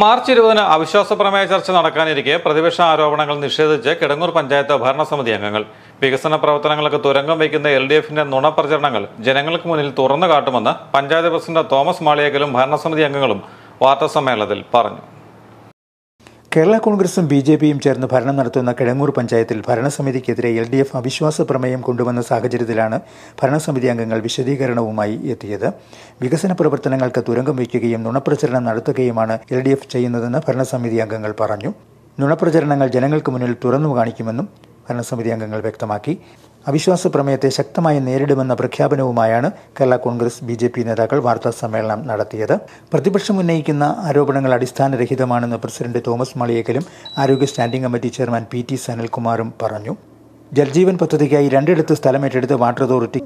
March 20-ന് അവിശ്വാസ പ്രമേയ ചർച്ച നടക്കാനിരിക്കെ പ്രതിപക്ഷ ആരോപണങ്ങൾ നിഷേധിച്ച് കിടങ്ങൂർ പഞ്ചായത്ത് ഭരണസമിതി അംഗങ്ങൾ വികസന പ്രവർത്തനങ്ങൾക്ക് തുരങ്കം വയ്ക്കുന്ന LDFന്റെ നുണപ്രചരണങ്ങൾ ജനങ്ങൾക്ക് മുന്നിൽ തുറന്നു കാട്ടുമെന്ന് പഞ്ചായത്ത് പ്രസിഡന്റ് തോമസ് മാളിയേക്കലും ഭരണസമിതി അംഗങ്ങളും വാർത്താസമ്മേളനത്തിൽ പറഞ്ഞു. കേരള കോൺഗ്രസും BJPയും ചേർന്ന് ഭരണം നടത്തുന്ന കിടങ്ങൂർ പഞ്ചായത്തിൽ ഭരണസമിതിക്കെതിരെ LDF അവിശ്വാസ പ്രമേയം കൊണ്ടുവന്ന സാഹചര്യത്തിലാണ് ഭരണസമിതി അംഗങ്ങൾ വിശദീകരണവുമായി എത്തിയത്. വികസന പ്രവർത്തനങ്ങൾക്ക് തുരങ്കം വയ്ക്കുകയും നുണപ്രചരണം നടത്തുകയുമാണ് LDF ചെയ്യുന്നതെന്ന് ഭരണസമിതി അംഗങ്ങൾ പറഞ്ഞു. നുണപ്രചരണങ്ങൾ ജനങ്ങൾക്ക് മുന്നിൽ തുറന്നു കാണിക്കുമെന്നും ഭരണസമിതി അംഗങ്ങൾ വ്യക്തമാക്കി. അവിശ്വാസ പ്രമേയത്തെ ശക്തമായി നേരിടുമെന്ന പ്രഖ്യാപനവുമായാണ് കേരള കോൺഗ്രസ് BJP നേതാക്കൾ വാർത്താ സമ്മേളനം നടത്തിയത്. പ്രതിപക്ഷം ഉന്നയിക്കുന്ന ആരോപണങ്ങൾ അടിസ്ഥാനരഹിതമാണെന്ന് പ്രസിഡന്റ് തോമസ് മാളിയേക്കലും ആരോഗ്യ സ്റ്റാൻഡിംഗ് കമ്മിറ്റി ചെയർമാൻ PT സനൽകുമാറും പറഞ്ഞു. ജൽജീവൻ പദ്ധതിക്കായി 2 ഇടത്ത് സ്ഥലമേറ്റെടുത്ത് വാട്ടർ അതോറിറ്റി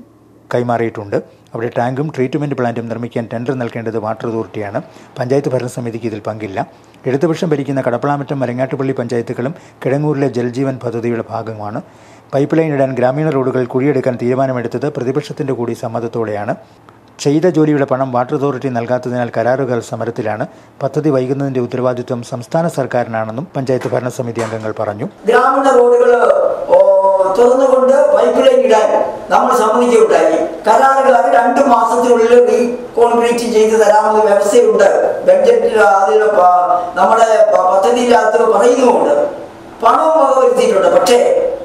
കൈമാറിയിട്ടുണ്ട്. അവിടെ ടാങ്കും ട്രീറ്റ്മെന്റ് പ്ലാന്റും നിർമ്മിക്കാൻ ടെൻഡർ നൽകേണ്ടത് വാട്ടർ അതോറിറ്റിയാണ്. പഞ്ചായത്ത് ഭരണസമിതിക്ക് ഇതിൽ പങ്കില്ല. ഇടതുപക്ഷം ഭരിക്കുന്ന കടപ്പളാമറ്റം മരങ്ങാട്ടുപള്ളി പഞ്ചായത്തുകളും കിടങ്ങൂരിലെ ജൽജീവൻ പദ്ധതിയുടെ ഭാഗമാണ്. പൈപ്പ് ലൈൻ ഇടാൻ ഗ്രാമീണ റോഡുകൾ കുഴിയെടുക്കാൻ തീരുമാനമെടുത്തത് പ്രതിപക്ഷത്തിന്റെ കൂടി സമ്മതത്തോടെയാണ്. ചെയ്ത ജോലിയുടെ പണം വാട്ടർ അതോറിറ്റി നൽകാത്തതിനാൽ കരാറുകാർ സമരത്തിലാണ്. പദ്ധതി വൈകുന്നതിന്റെ ഉത്തരവാദിത്വം സംസ്ഥാന സർക്കാരിനാണെന്നും പഞ്ചായത്ത് ഭരണസമിതി അംഗങ്ങൾ പറഞ്ഞു. ഗ്രാമീണ റോഡുകൾ തുറന്നുകൊണ്ട് പൈപ്പ് ലൈൻ ഇടാൻ നമ്മൾ സമ്മതിക്കുകയുണ്ടായി. കരാറുകാർ 2 മാസത്തിനുള്ളിൽ കോൺക്രീറ്റ് ചെയ്ത് തരാമെന്ന വ്യവസ്ഥയുണ്ട്. ബഡ്ജറ്റിൽ അതിൽ നമ്മുടെ പദ്ധതിയിനകത്ത് പറയുന്നുമുണ്ട്. പണവും വകവരുത്തിയിട്ടുണ്ട്. പക്ഷേ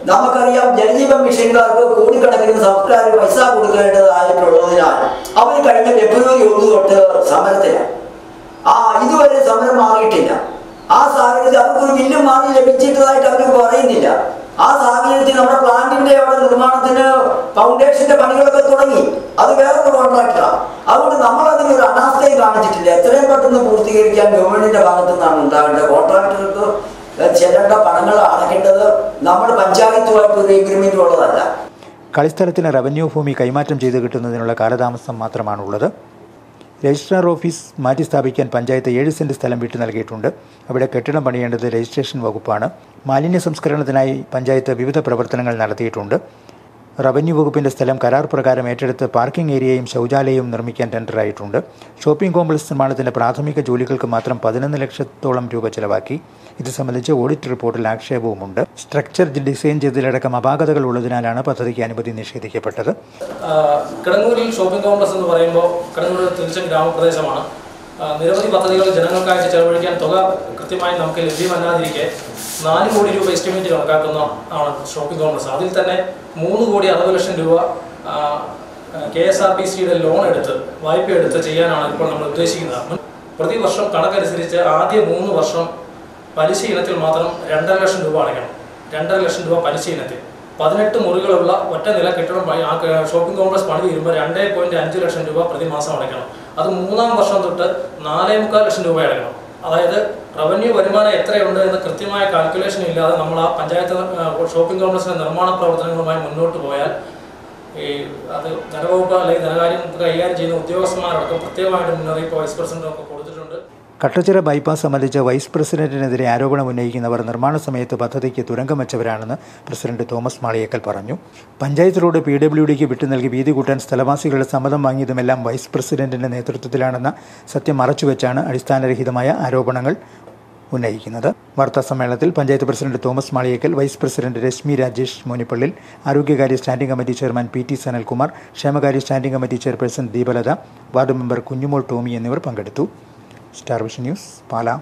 നമുക്കറിയാം, ജലജീവൻ മിഷൻകാർക്ക് കോടിക്കണക്കിന് സർക്കാർ പൈസ കൊടുക്കേണ്ടതായിട്ടുള്ളതിനാൽ അവർ കഴിഞ്ഞ ഫെബ്രുവരി 1 തൊട്ട് സമരത്തിലാണ്. ഇതുവരെ സമരം മാറിയിട്ടില്ല. ആ സാഹചര്യത്തിൽ അവർക്കൊരു ബില്ലും മാറി ലഭിച്ചിട്ടതായിട്ട് അവർ പറയുന്നില്ല. ആ സാഹചര്യത്തിൽ നമ്മുടെ പ്ലാന്റിന്റെ അവിടെ നിർമ്മാണത്തിന് ഫൗണ്ടേഷന്റെ പണികളൊക്കെ തുടങ്ങി. അത് വേറൊരു കോൺട്രാക്ടറാണ്. അതുകൊണ്ട് നമ്മൾ അതിനൊരു അനാസ്ഥയും കാണിച്ചിട്ടില്ല. എത്രയും പെട്ടെന്ന് പൂർത്തീകരിക്കാൻ ഗവൺമെന്റിന്റെ ഭാഗത്തു നിന്നാണ് ഉണ്ടാകേണ്ടത്. കോൺട്രാക്ടർക്ക് ചെല്ലേണ്ട പണങ്ങൾ അടയ്ക്കേണ്ടത് നമ്മൾ പഞ്ചായത്തുമായിട്ട് ഒരു എഗ്രിമെന്റ് ഉള്ളതല്ല. കളിസ്ഥലത്തിന് റവന്യൂ ഭൂമി കൈമാറ്റം ചെയ്ത് കിട്ടുന്നതിനുള്ള കാലതാമസം മാത്രമാണുള്ളത്. രജിസ്ട്രാർ ഓഫീസ് മാറ്റി സ്ഥാപിക്കാൻ പഞ്ചായത്ത് 7 സെന്റ് സ്ഥലം വിട്ടു നൽകിയിട്ടുണ്ട്. അവിടെ കെട്ടിടം പണിയേണ്ടത് രജിസ്ട്രേഷൻ വകുപ്പാണ്. മാലിന്യ സംസ്കരണത്തിനായി പഞ്ചായത്ത് വിവിധ പ്രവർത്തനങ്ങൾ നടത്തിയിട്ടുണ്ട്. റവന്യൂ വകുപ്പിന്റെ സ്ഥലം കരാർ പ്രകാരം ഏറ്റെടുത്ത് പാർക്കിംഗ് ഏരിയയും ശൗചാലയവും നിർമ്മിക്കാൻ ടെൻഡറായിട്ടുണ്ട്. ഷോപ്പിംഗ് കോംപ്ലക്സ് നിർമ്മാണത്തിന്റെ പ്രാഥമിക ജോലികൾക്ക് മാത്രം 11 ലക്ഷത്തോളം രൂപ ചെലവാക്കി. ഇത് സംബന്ധിച്ച് ഓഡിറ്റ് റിപ്പോർട്ടിൽ ആക്ഷേപവുമുണ്ട്. സ്ട്രക്ചർ ഡിസൈൻ ചെയ്തതിലടക്കം അപാകതകൾ ഉള്ളതിനാലാണ് പദ്ധതിക്ക് അനുമതി നിഷേധിക്കപ്പെട്ടത്. കിടങ്ങൂരിൽ ഷോപ്പിംഗ് കോംപ്ലക്സ് എന്ന് പറയുമ്പോൾ കിടങ്ങൂർ തീർച്ചയായും ഗ്രാമപ്രദേശമാണ്. നിരവധി പദ്ധതികൾ ജനങ്ങൾക്കായിട്ട് ചെലവഴിക്കാൻ തുക കൃത്യമായി നമുക്ക് ലഭ്യമല്ലാതിരിക്കെ 4 കോടി രൂപ എസ്റ്റിമേറ്റ് കണക്കാക്കുന്ന ആണ് ഷോപ്പിംഗ് കോംപ്ലക്സ്. അതിൽ തന്നെ 3,60,00,000 രൂപ KSRTCയുടെ ലോൺ എടുത്ത് വായ്പ എടുത്ത് ചെയ്യാനാണ് ഇപ്പോൾ നമ്മൾ ഉദ്ദേശിക്കുന്നത്. പ്രതിവർഷം കണക്കനുസരിച്ച് ആദ്യ 3 വർഷം പലിശ ഇനത്തിൽ മാത്രം 2.5 ലക്ഷം രൂപ അടയ്ക്കണം. 2.5 ലക്ഷം രൂപ പലിശ ഇനത്തിൽ 18 മുറികളുള്ള ഒറ്റ നില കെട്ടിടം ഷോപ്പിംഗ് കോംപ്ലക്സ് പണി തീരുമ്പോൾ 2.5 ലക്ഷം രൂപ പ്രതിമാസം അടയ്ക്കണം. അത് 3-ാം വർഷം തൊട്ട് 4.25 ലക്ഷം രൂപ അടയ്ക്കണം. അതായത് റവന്യൂ വരുമാനം എത്രയുണ്ട് എന്ന് കൃത്യമായ കാൽക്കുലേഷൻ ഇല്ലാതെ നമ്മൾ ആ പഞ്ചായത്ത് ഷോപ്പിംഗ് കോംപ്ലക്സിന്റെ നിർമ്മാണ പ്രവർത്തനങ്ങളുമായി മുന്നോട്ട് പോയാൽ അത് ധനവകുപ്പ് അല്ലെങ്കിൽ ധനകാര്യം കൈകാര്യം ചെയ്യുന്ന ഉദ്യോഗസ്ഥന്മാരടക്കം പ്രത്യേകമായിട്ട് മുന്നറിയിപ്പ് വൈസ് പ്രസിഡന്റൊക്കെ കൊടുത്തിട്ടുണ്ട്. കട്ടച്ചിറ ബൈപ്പാസ് സംബന്ധിച്ച് വൈസ് പ്രസിഡന്റിനെതിരെ ആരോപണം ഉന്നയിക്കുന്നവർ നിർമ്മാണ സമയത്ത് പദ്ധതിക്ക് തുരങ്കം വെച്ചവരാണെന്ന് പ്രസിഡന്റ് തോമസ് മാളിയേക്കൽ പറഞ്ഞു. പഞ്ചായത്ത് റോഡ് PWDക്ക് വിട്ടു നൽകി വീതി കൂട്ടാൻ സ്ഥലവാസികളുടെ സമ്മതം വാങ്ങിയതുമെല്ലാം വൈസ് പ്രസിഡന്റിന്റെ നേതൃത്വത്തിലാണെന്ന സത്യം മറച്ചുവെച്ചാണ് അടിസ്ഥാനരഹിതമായ ആരോപണങ്ങൾ ഉന്നയിക്കുന്നത്. വാർത്താ സമ്മേളനത്തിൽ panchayat president Thomas Maliyekkal, vice president Rashmi Rajesh Monippallil, ആരോഗ്യകാര്യ standing committee chairman PT Sanalkumar, ക്ഷേമകാര്യ standing committee chairperson Deepalatha, ward member Kunjumol Tomy എന്നിവർ പങ്കെടുത്തു. Star vision news, Pala.